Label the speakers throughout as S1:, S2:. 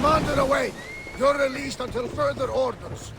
S1: Commander away! You're released until further orders.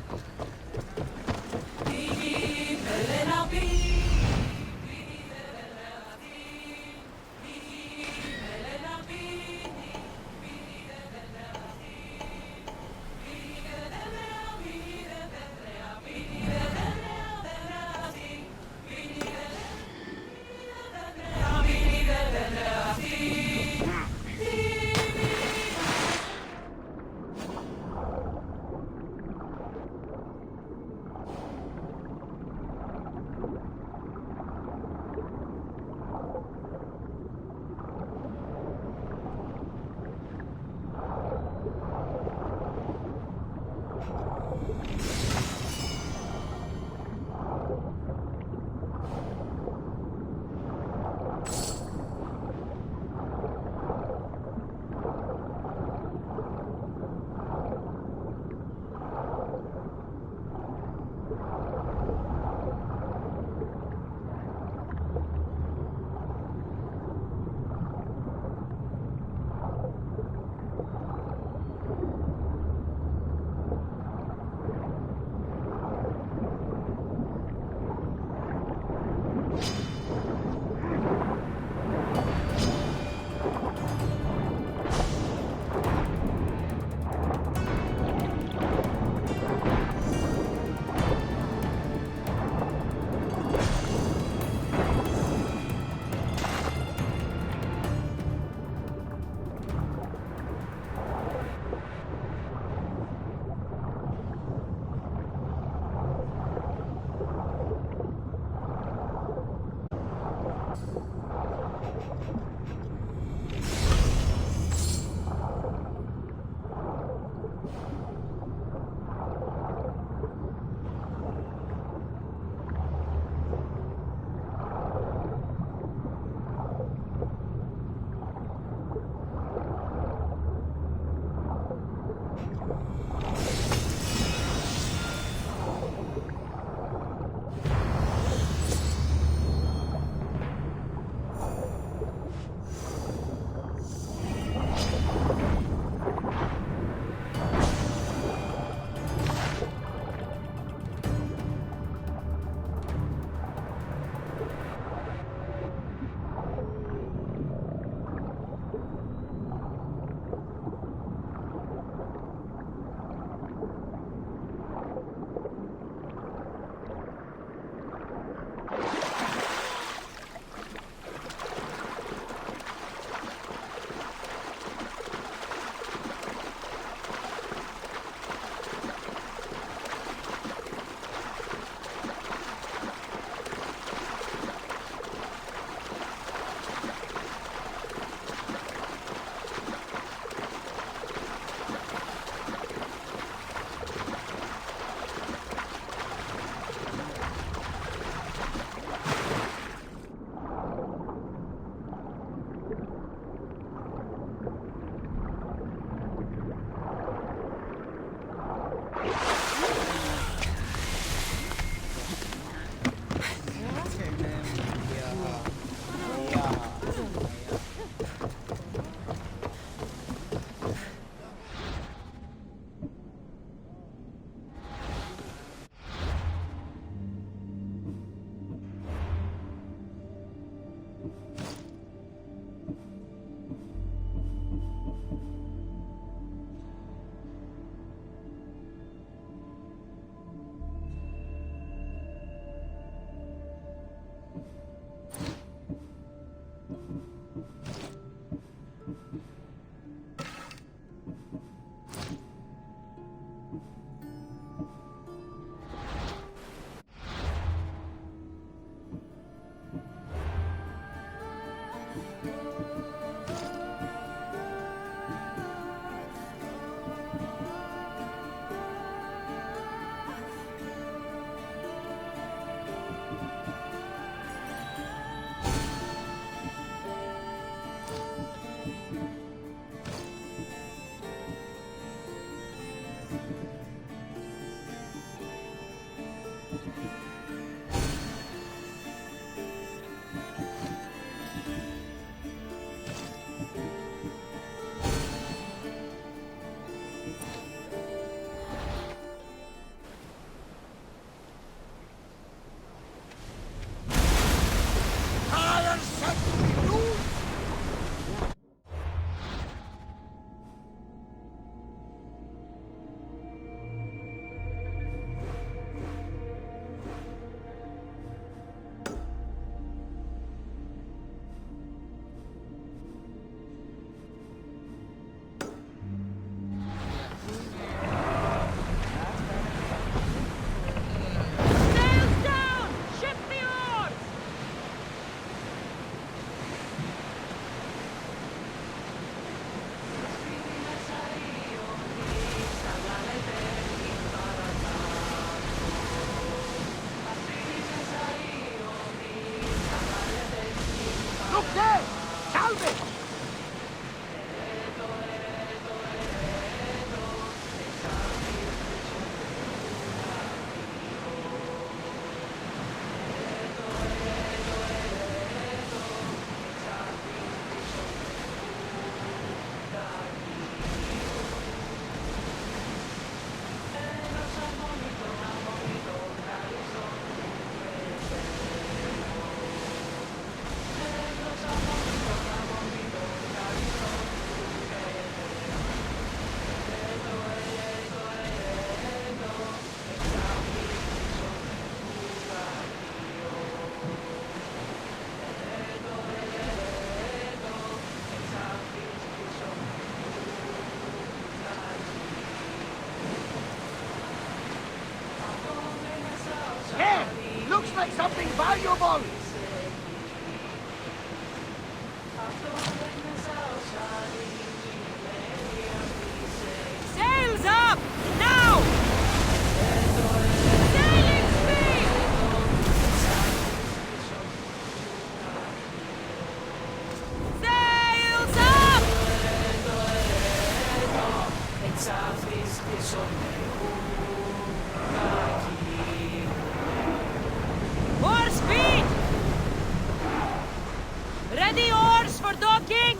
S1: like something valuable!
S2: Sails up! Now! Sailing speed! Sails up! More speed! Ready oars for docking!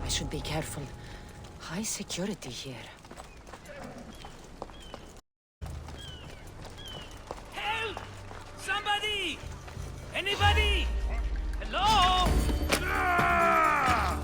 S2: I should be careful. High security here.
S3: Help! Somebody! Anybody? Hello?
S2: Ah!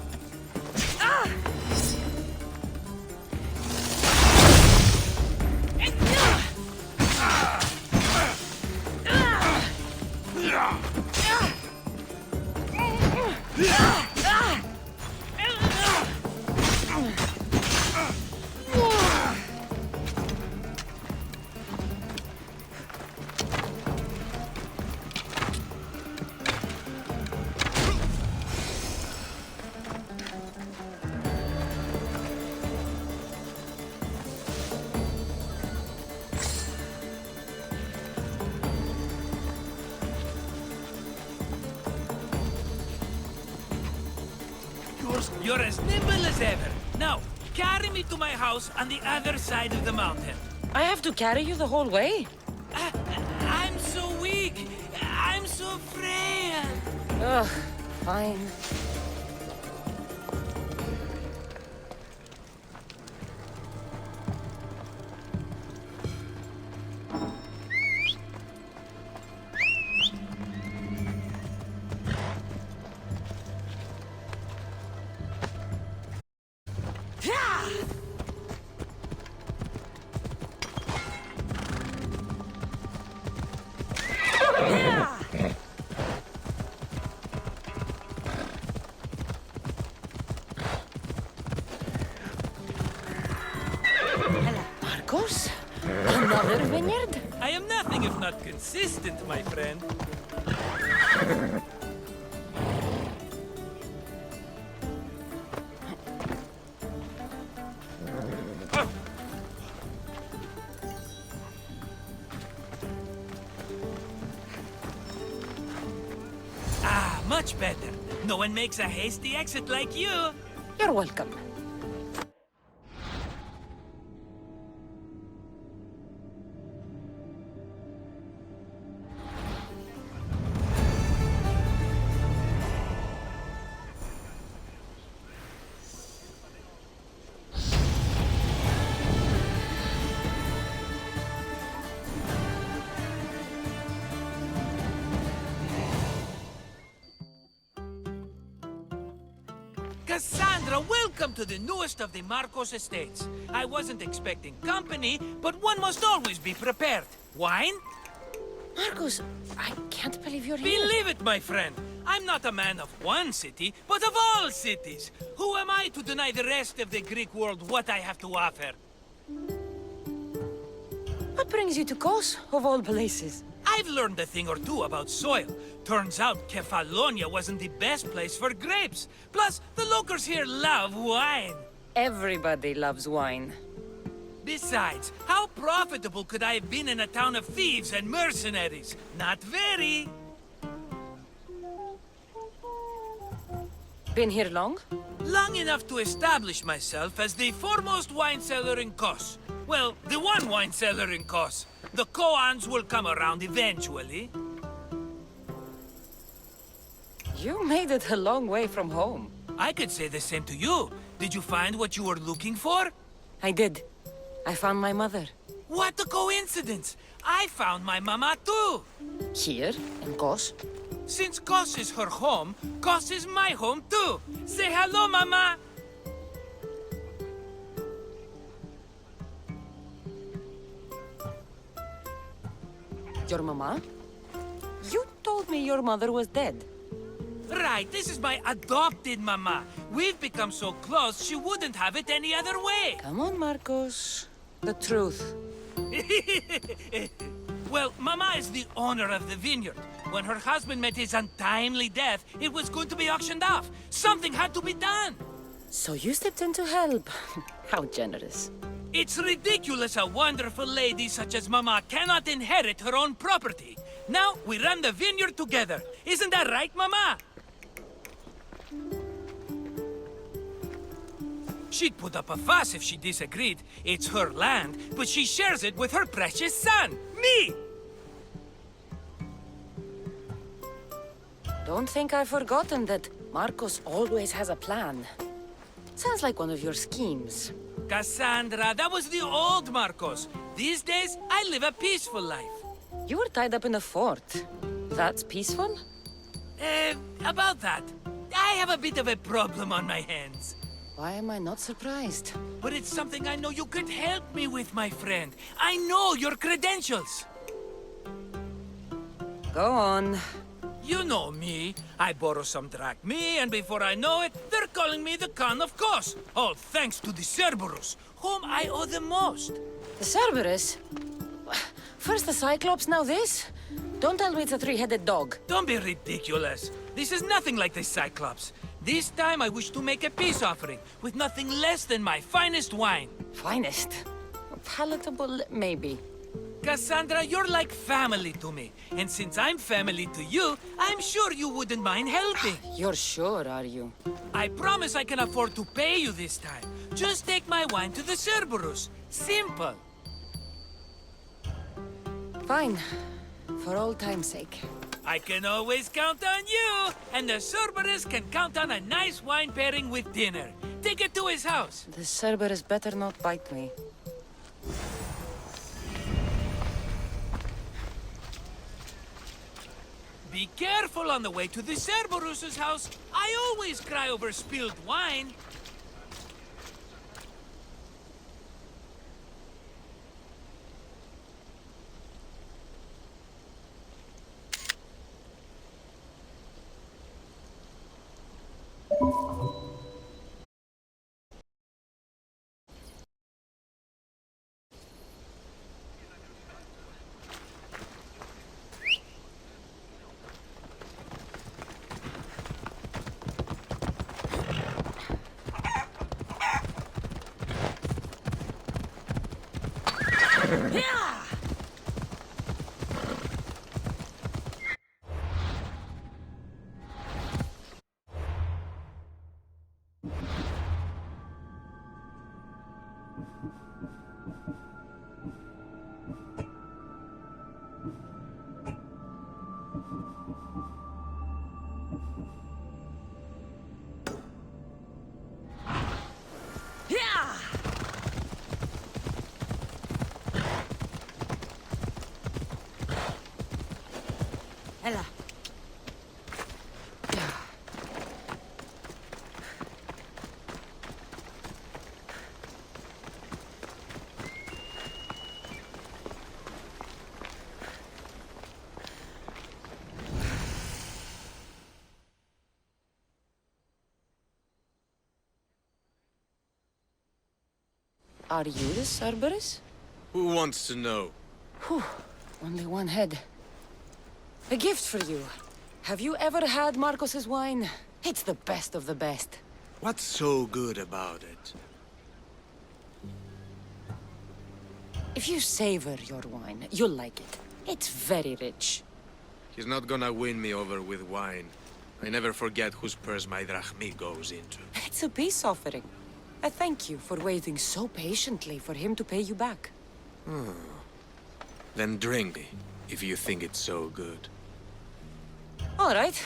S3: You're as nimble as ever. Now, carry me to my house on the other side of the mountain.
S2: I have to carry you the whole way?
S3: I'm so weak. I'm so frail.
S2: Ugh, fine. Markos? Another vineyard?
S3: I am nothing if not consistent, my friend. Ah, much better. No one makes a hasty exit like you.
S2: You're welcome.
S3: Cassandra, welcome to the newest of the Markos estates. I wasn't expecting company, but one must always be prepared. Wine?
S2: Markos, I can't believe you're here.
S3: Believe it, my friend. I'm not a man of one city, but of all cities. Who am I to deny the rest of the Greek world what I have to offer?
S2: What brings you to Kos, of all places?
S3: I've learned a thing or two about soil. Turns out Kefalonia wasn't the best place for grapes. Plus, the locals here love wine.
S2: Everybody loves wine.
S3: Besides, how profitable could I have been in a town of thieves and mercenaries? Not very.
S2: Been here long?
S3: Long enough to establish myself as the foremost wine seller in Kos. Well, the one wine seller in Kos. The koans will come around eventually.
S2: You made it a long way from home.
S3: I could say the same to you. Did you find what you were looking for?
S2: I did. I found my mother.
S3: What a coincidence! I found my mama too!
S2: Here, in Kos?
S3: Since Kos is her home, Kos is my home too! Say hello, mama!
S2: Your mama? You told me your mother was dead.
S3: Right, this is my adopted mama. We've become so close, she wouldn't have it any other way.
S2: Come on, Markos. The truth.
S3: Well, mama is the owner of the vineyard. When her husband met his untimely death, it was going to be auctioned off. Something had to be done.
S2: So you stepped in to help. How generous.
S3: It's ridiculous a wonderful lady such as Mama cannot inherit her own property. Now we run the vineyard together. Isn't that right, Mama? She'd put up a fuss if she disagreed. It's her land, but she shares it with her precious son, me!
S2: Don't think I've forgotten that Markos always has a plan. Sounds like one of your schemes.
S3: Cassandra, that was the old Markos. These days, I live a peaceful life.
S2: You were tied up in a fort. That's peaceful?
S3: About that. I have a bit of a problem on my hands.
S2: Why am I not surprised?
S3: But it's something I know you could help me with, my friend. I know your credentials.
S2: Go on.
S3: You know me. I borrow some drachmae, and before I know it, they're calling me the Khan of Kos. All thanks to the Cerberus, whom I owe the most.
S2: The Cerberus? First the Cyclops, now this? Don't tell me it's a three-headed dog.
S3: Don't be ridiculous. This is nothing like the Cyclops. This time I wish to make a peace offering, with nothing less than my finest wine.
S2: Finest? Palatable, maybe.
S3: Cassandra, you're like family to me. And since I'm family to you, I'm sure you wouldn't mind helping.
S2: You're sure, are you?
S3: I promise I can afford to pay you this time. Just take my wine to the Cerberus. Simple.
S2: Fine. For old time's sake.
S3: I can always count on you. And the Cerberus can count on a nice wine pairing with dinner. Take it to his house.
S2: The Cerberus better not bite me.
S3: Be careful on the way to the Cerberus's house. I always cry over spilled wine.
S2: Ella. Are you the Cerberus?
S4: Who wants to know?
S2: Whew, only one head. A gift for you. Have you ever had Markos's wine? It's the best of the best.
S4: What's so good about it?
S2: If you savor your wine, you'll like it. It's very rich.
S4: He's not gonna win me over with wine. I never forget whose purse my drachmi goes into.
S2: It's a peace offering. A thank you for waiting so patiently for him to pay you back.
S4: Then drink, if you think it's so good.
S2: All right.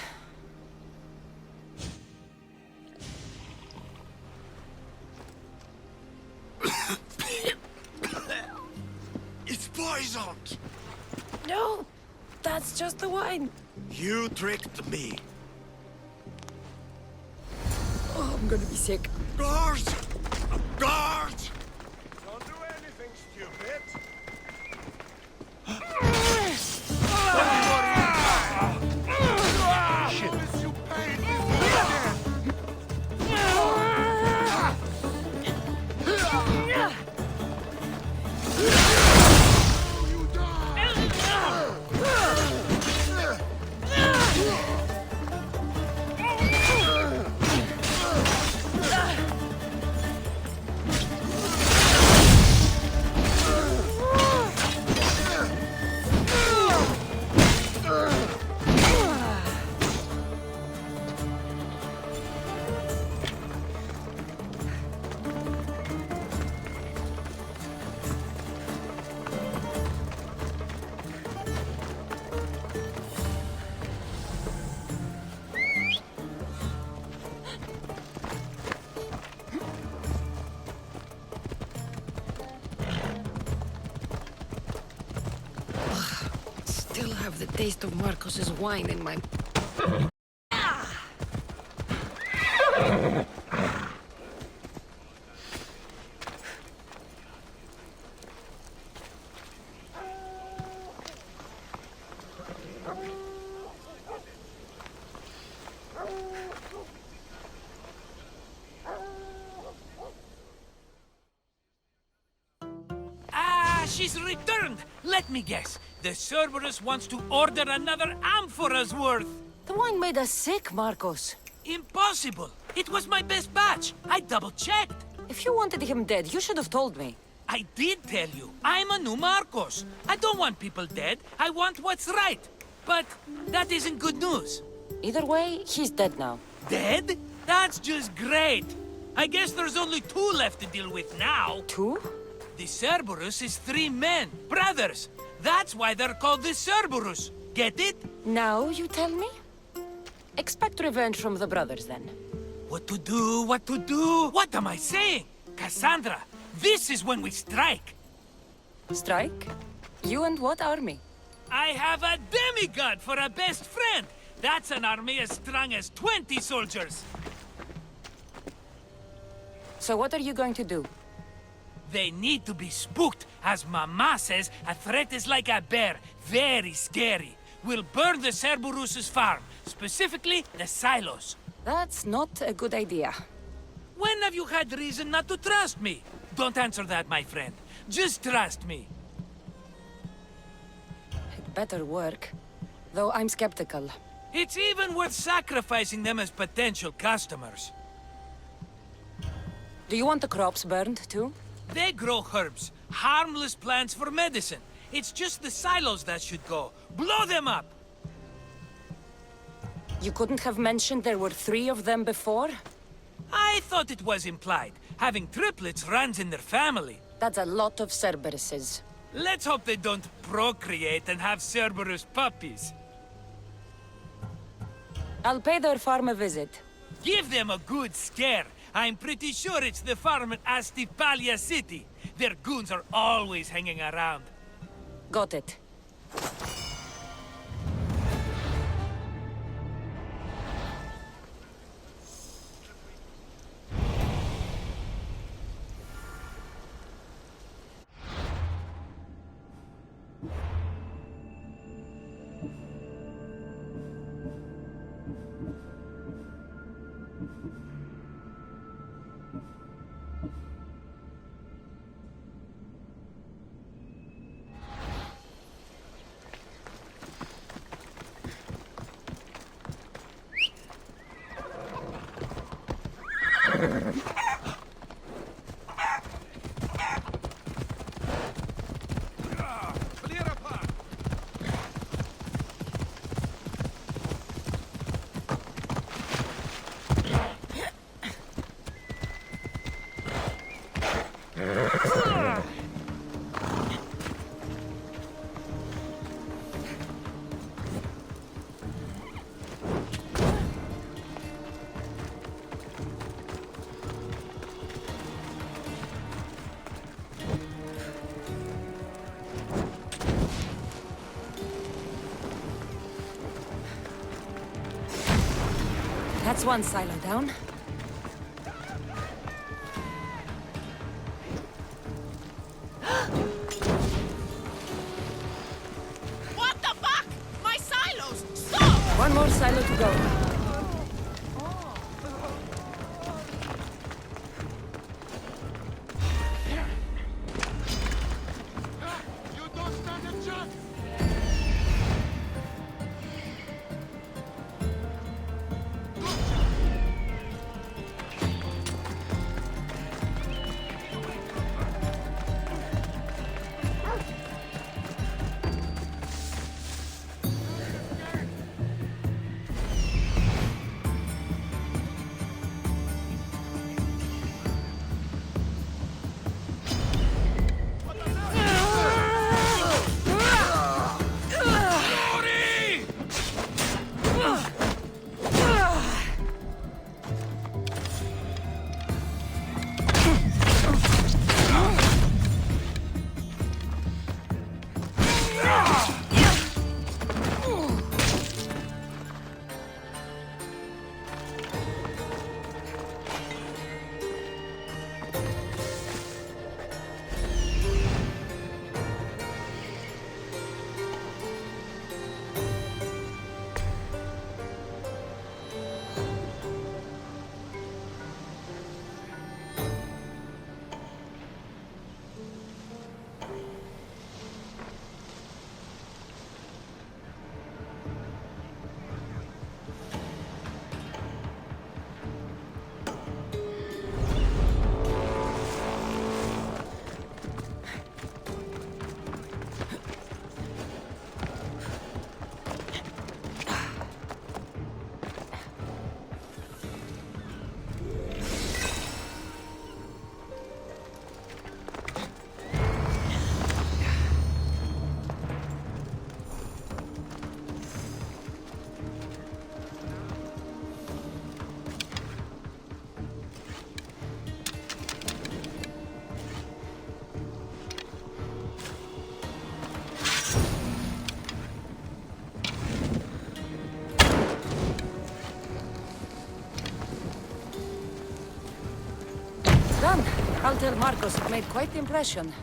S4: It's poisoned!
S2: No, that's just the wine.
S4: You tricked me.
S2: Oh, I'm gonna be sick.
S4: Guards! Guards!
S1: Don't do anything stupid. Promise you paid you
S2: Still have the taste of Markos's wine in my...
S3: She's returned! Let me guess. The Cerberus wants to order another amphora's worth.
S2: The wine made us sick, Markos.
S3: Impossible! It was my best batch. I double-checked.
S2: If you wanted him dead, you should have told me.
S3: I did tell you. I'm a new Markos. I don't want people dead. I want what's right. But that isn't good news.
S2: Either way, he's dead now.
S3: Dead? That's just great. I guess there's only 2 left to deal with now.
S2: 2?
S3: The Cerberus is 3 men, brothers. That's why they're called the Cerberus. Get it?
S2: Now you tell me? Expect revenge from the brothers, then.
S3: What to do? What to do? What am I saying? Cassandra, this is when we strike.
S2: Strike? You and what army?
S3: I have a demigod for a best friend. That's an army as strong as 20 soldiers.
S2: So what are you going to do?
S3: They need to be spooked. As Mama says, a threat is like a bear. Very scary. We'll burn the Cerberus's farm. Specifically, the silos.
S2: That's not a good idea.
S3: When have you had reason not to trust me? Don't answer that, my friend. Just trust me.
S2: It better work. Though I'm skeptical.
S3: It's even worth sacrificing them as potential customers.
S2: Do you want the crops burned, too?
S3: They grow herbs, harmless plants for medicine. It's just the silos that should go. Blow them up!
S2: You couldn't have mentioned there were 3 of them before?
S3: I thought it was implied. Having triplets runs in their family.
S2: That's a lot of Cerberuses.
S3: Let's hope they don't procreate and have Cerberus puppies.
S2: I'll pay their farm a visit.
S3: Give them a good scare. I'm pretty sure it's the farm in Astipalia City. Their goons are always hanging around.
S2: Got it. That's one silo down.
S5: What the fuck? My silos! Stop!
S2: One more silo to go.
S1: You don't stand a chance!
S2: Done. I'll tell Markos it made quite the impression.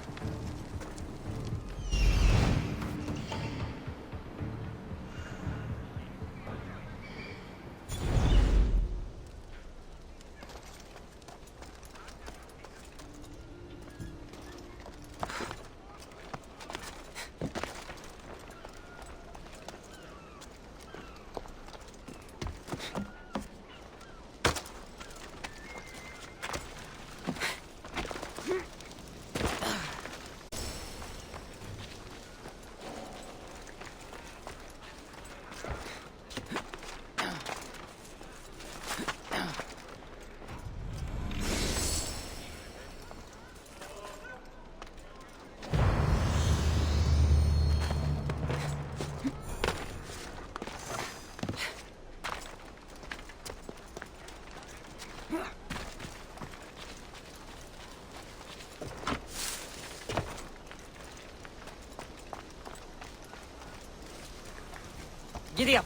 S2: Giddy up.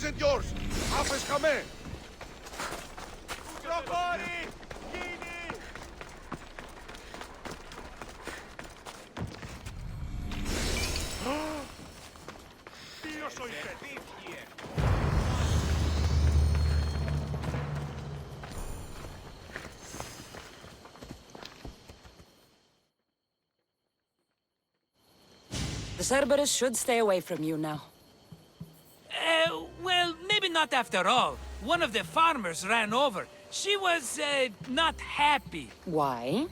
S1: isn't yours. Half is come in.
S2: The Cerberus should stay away from you now.
S3: Well, maybe not after all. One of the farmers ran over. She was, not happy.
S2: Why?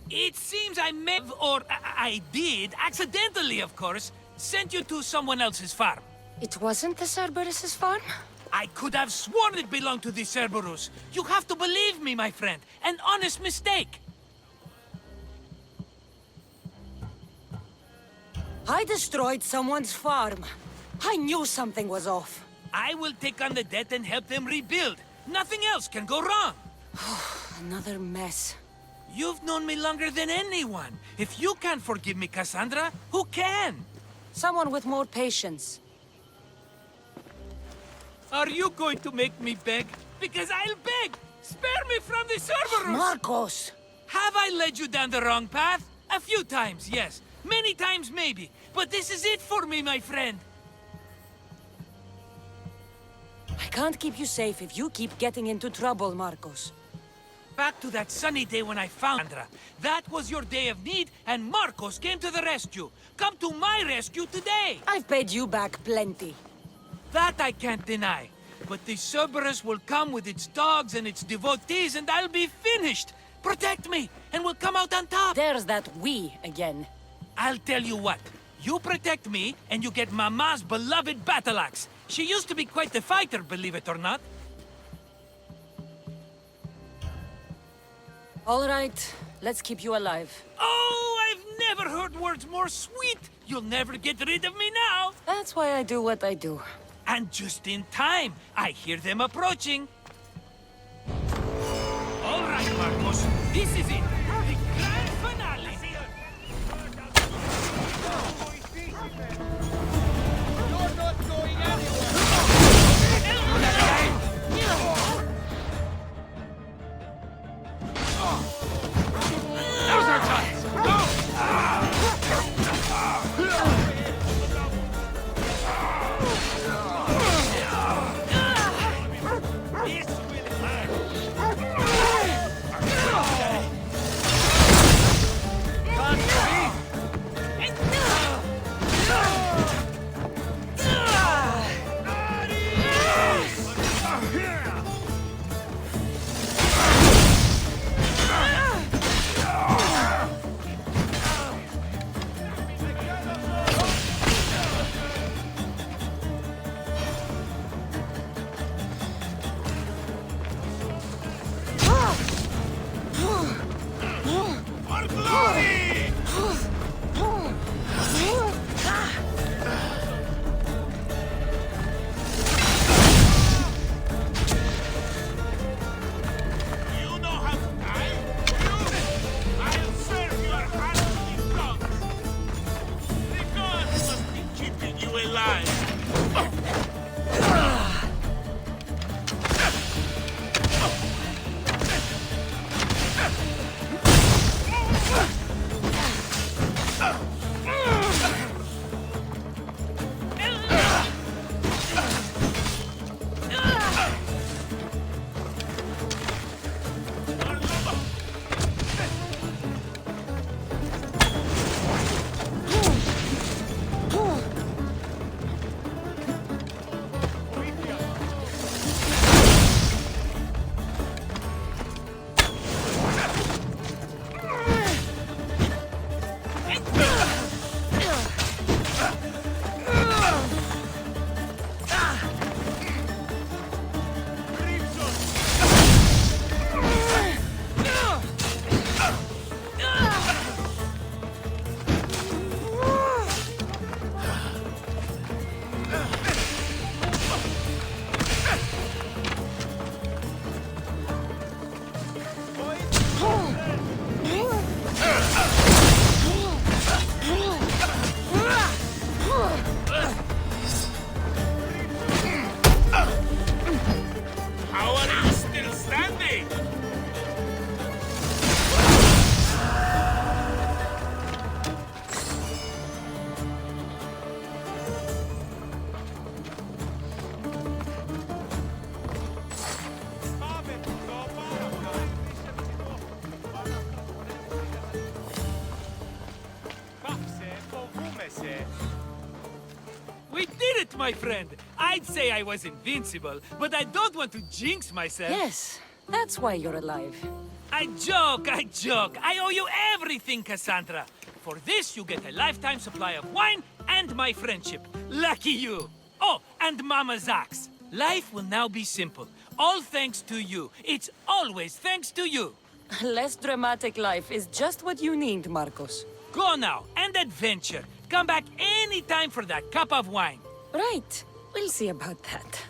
S3: It seems I may have, or I did, accidentally of course, sent you to someone else's farm.
S2: It wasn't the Cerberus's farm?
S3: I could have sworn it belonged to the Cerberus. You have to believe me, my friend. An honest mistake.
S2: I destroyed someone's farm. I knew something was off.
S3: I will take on the debt and help them rebuild. Nothing else can go wrong.
S2: Another mess.
S3: You've known me longer than anyone. If you can't forgive me, Cassandra, who can?
S2: Someone with more patience.
S3: Are you going to make me beg? Because I'll beg! Spare me from the Cerberus!
S2: Markos!
S3: Have I led you down the wrong path? A few times, yes. Many times, maybe. But this is it for me, my friend.
S2: I can't keep you safe if you keep getting into trouble, Markos.
S3: Back to that sunny day when I found Cassandra. That was your day of need, and Markos came to the rescue. Come to my rescue today!
S2: I've paid you back plenty.
S3: That I can't deny. But the Cerberus will come with its dogs and its devotees, and I'll be finished! Protect me, and we'll come out on top!
S2: There's that we again.
S3: I'll tell you what. You protect me, and you get Mama's beloved battle axe. She used to be quite the fighter, believe it or not.
S2: All right, let's keep you alive.
S3: Oh, I've never heard words more sweet! You'll never get rid of me now!
S2: That's why I do what I do.
S3: And just in time, I hear them approaching. All right, Markos, this is it. The grand finale.
S1: You're not going anywhere.
S3: Now's our chance! Go! This will hurt! my friend. I'd say I was invincible, but I don't want to jinx myself.
S2: Yes, that's why you're alive.
S3: I joke, I joke. I owe you everything, Cassandra. For this, you get a lifetime supply of wine and my friendship. Lucky you. Oh, and Mama's axe. Life will now be simple. All thanks to you. It's always thanks to you.
S2: A less dramatic life is just what you need, Markos.
S3: Go now, and adventure. Come back anytime for that cup of wine.
S2: Right. We'll see about that.